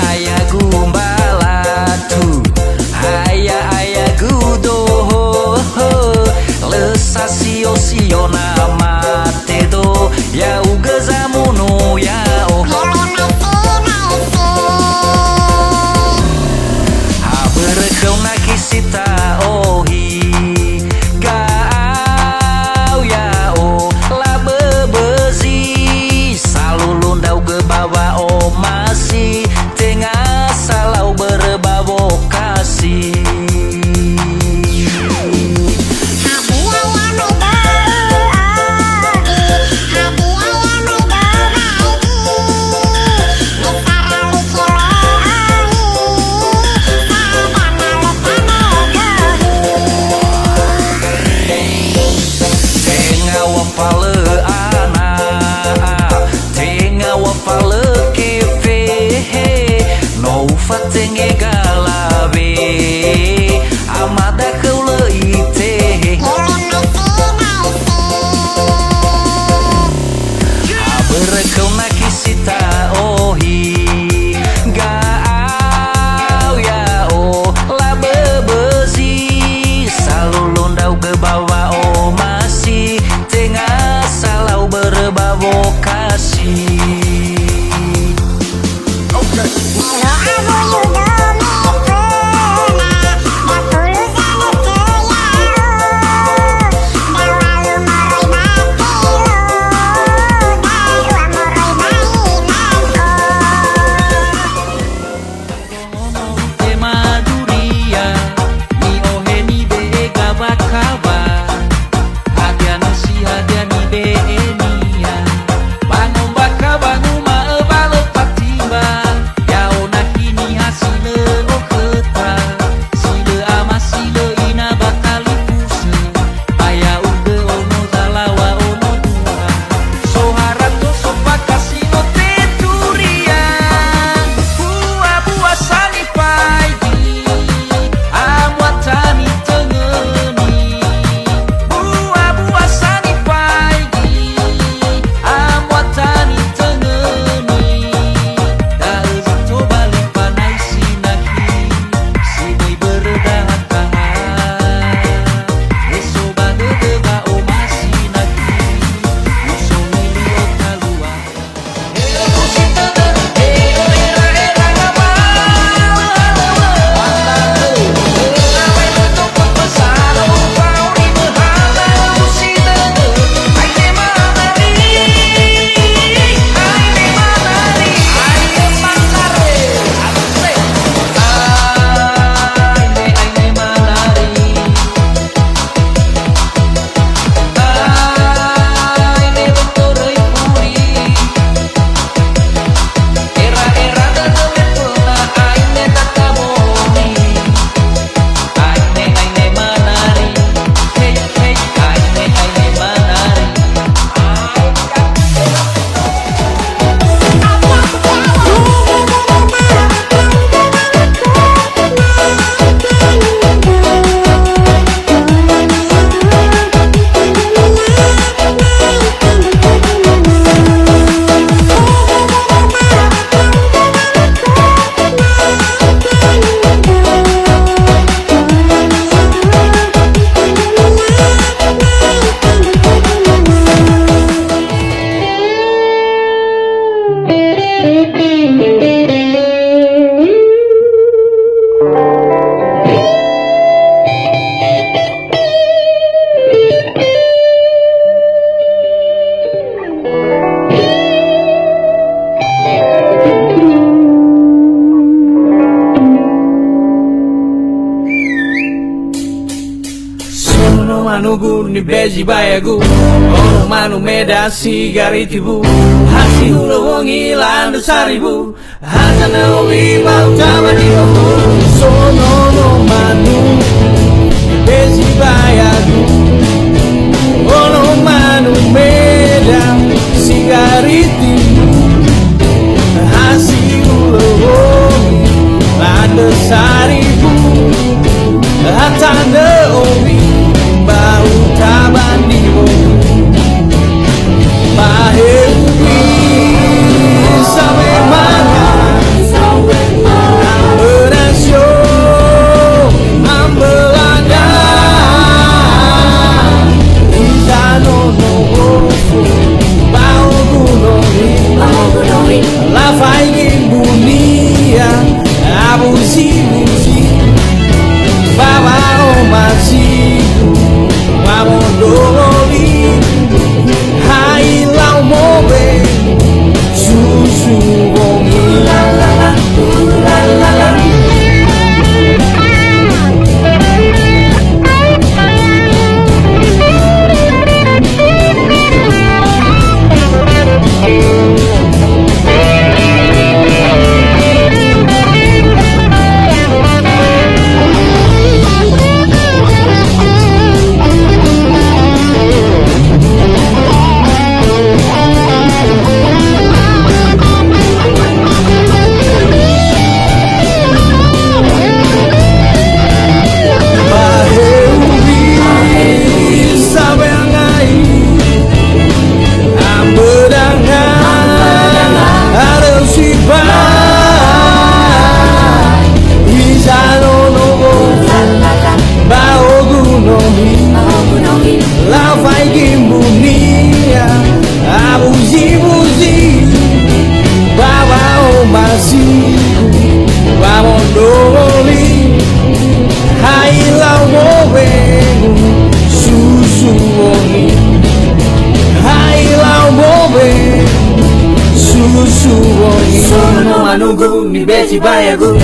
ayah gumbalatu, ayah gudoho, lesa sio nama tedo, ya uga zamuno ya oh. Haberekau nakisita ohi, gau ya oh, la bebezi, salulun dau ke bawa oh masih, tengah salau berbau kasih. Fatenge galabe amada kau leite haberekau nakisita ohi, gau ya oh, la bebezi, salulun dau ke bawa oh masih, tengah salau berbau kasih. Manugu ni beji bayagu Ono manu meda sigaritibu Hasi hula wongi landu saribu Hazana owi mau tamanimu Sono no manu ni beji bayagu Ono manu meda sigaritibu Hasi hula wongi landu saribu Hatana owi bau tabanimu Mahewi sampai mana besi bayagu.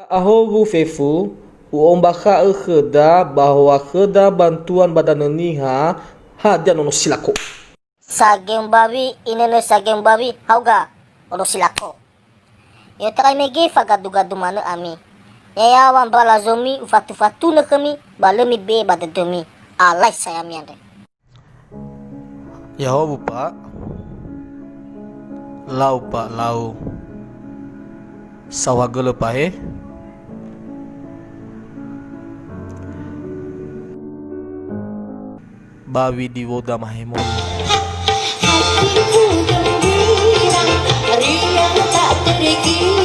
Ahobu fefu uombaka kheda bahwa kheda bantuan badan niha hadian ono silako. Sageng babi inene sageng babi hauga ono silako. Yo try mege fagadu-gadu mana ami. Yayawan bala zomi ufatu-fatu na kami balemi be badadumi. Alai saya miande. Yahobu pak. Lau pak lau. Sawagele pahe. Bawi di woda mahemo. Hatiku gembira, riang tak terkira.